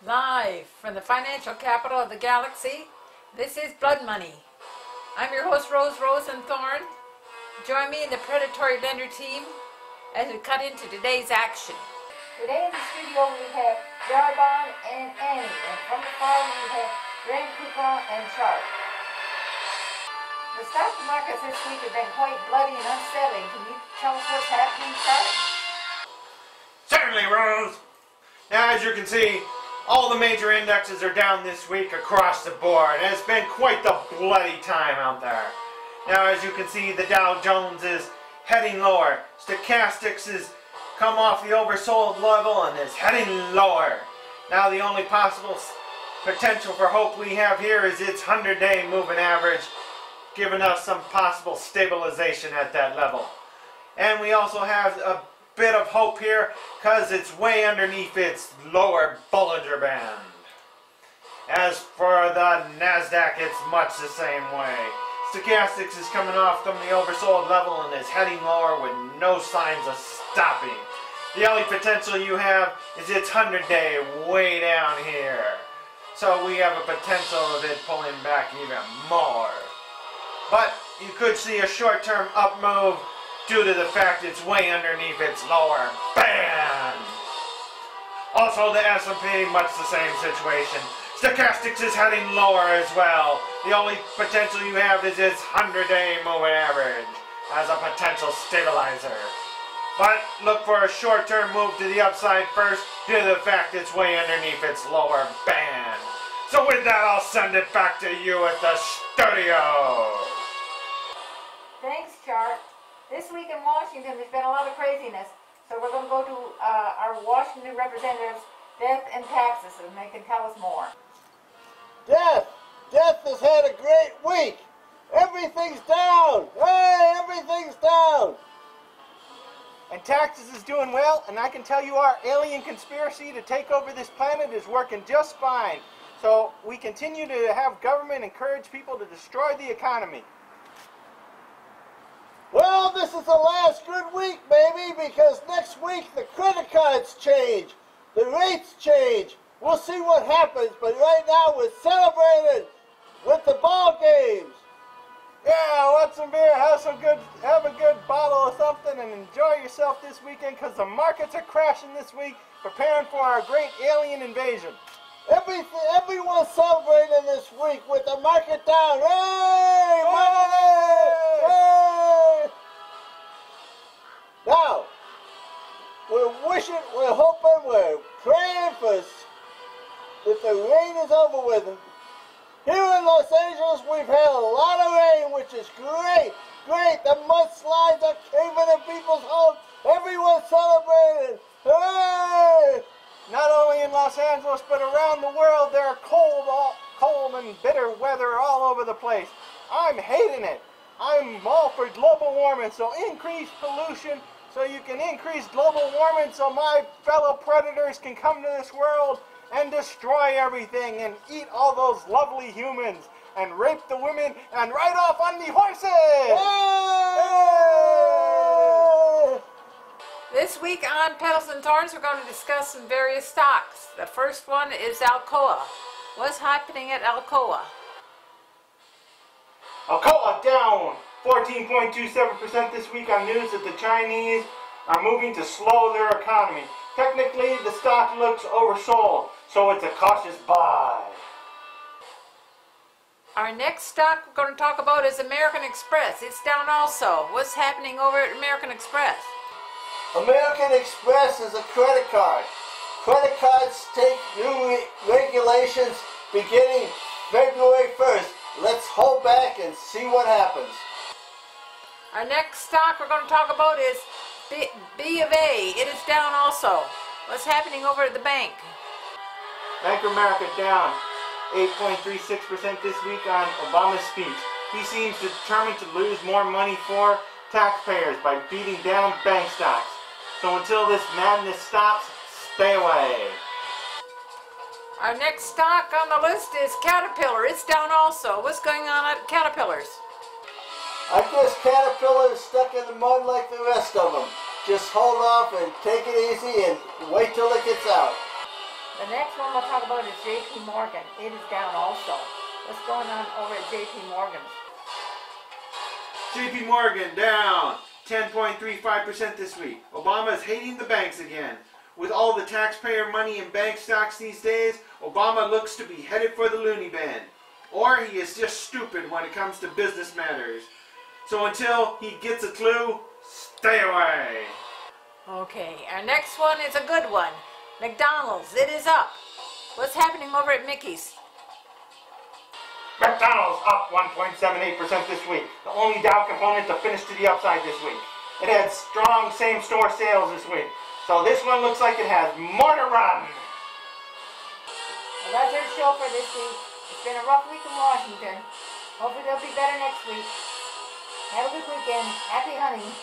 Live from the financial capital of the galaxy, this is Blood Money. I'm your host, Rose Rosenthorn. Join me in the Predatory Lender team as we cut into today's action. Today in the studio we have Jarbon and Annie, and from the farm we have Grand Coupon and Chart. The stock markets this week have been quite bloody and unsettling. Can you tell us what's happening, Chart? Certainly, Rose. Now, as you can see, all the major indexes are down this week across the board. And it's been quite the bloody time out there. Now, as you can see, the Dow Jones is heading lower. Stochastics has come off the oversold level and is heading lower. Now, the only possible potential for hope we have here is its 100-day moving average, giving us some possible stabilization at that level. And we also have a bit of hope here because it's way underneath its lower Bollinger Band. As for the Nasdaq, it's much the same way. Stochastics is coming off from the oversold level and is heading lower with no signs of stopping. The only potential you have is its 100-day way down here. So we have a potential of it pulling back even more. But you could see a short-term up move due to the fact it's way underneath its lower band. Also, the S&P, much the same situation. Stochastics is heading lower as well. The only potential you have is its 100-day moving average as a potential stabilizer. But look for a short-term move to the upside first due to the fact it's way underneath its lower band. So with that, I'll send it back to you at the studio. Thanks, Chart. This week in Washington, there's been a lot of craziness, so we're going to go to our Washington representatives, Death and Taxes, and they can tell us more. Death has had a great week. Everything's down. Hey, everything's down. And Taxes is doing well, and I can tell you our alien conspiracy to take over this planet is working just fine. So we continue to have government encourage people to destroy the economy. Well, this is the last good week, baby, because next week the credit cards change. The rates change. We'll see what happens, but right now we're celebrating with the ball games. Yeah, want some beer, have a good bottle of something, and enjoy yourself this weekend, because the markets are crashing this week, preparing for our great alien invasion. Everyone's celebrating this week with the market down. Hey! Market down! Hey! Now, we're hoping, we're praying for that the rain is over with. Here in Los Angeles, we've had a lot of rain, which is great. Great. The mudslides are caving in people's homes. Everyone's celebrating. Hey! Not only in Los Angeles, but around the world, there are cold and bitter weather all over the place. I'm hating it. I'm all for global warming, so increase pollution, so you can increase global warming, so my fellow predators can come to this world and destroy everything and eat all those lovely humans and rape the women and ride off on the horses. Hey! This week on Petals and Thorns, we're going to discuss some various stocks. The first one is Alcoa. What's happening at Alcoa? Alcoa down 14.27% this week on news that the Chinese are moving to slow their economy. Technically, the stock looks oversold, so it's a cautious buy. Our next stock we're going to talk about is American Express. It's down also. What's happening over at American Express? American Express is a credit card. Credit cards take new regulations beginning February 1st. Let's hold back and see what happens. Our next stock we're going to talk about is B of A. It is down also. What's happening over at the bank? Bank of America down 8.36% this week on Obama's speech. He seems determined to lose more money for taxpayers by beating down bank stocks. So until this madness stops, stay away. Our next stock on the list is Caterpillar. It's down also. What's going on at Caterpillars? I guess Caterpillar is stuck in the mud like the rest of them. Just hold off and take it easy and wait till it gets out. The next one we'll talk about is JP Morgan. It is down also. What's going on over at JP Morgan's? JP Morgan down 10.35% this week. Obama is hating the banks again. With all the taxpayer money in bank stocks these days, Obama looks to be headed for the loony bin. Or he is just stupid when it comes to business matters. So until he gets a clue, stay away. Okay, our next one is a good one. McDonald's, it is up. What's happening over at Mickey's? McDonald's up 1.78% this week. The only Dow component to finish to the upside this week. It had strong same-store sales this week. So this one looks like it has more to run. Well, that's our show for this week. It's been a rough week in Washington. Hopefully they'll be better next week. Have a good weekend. Happy hunting.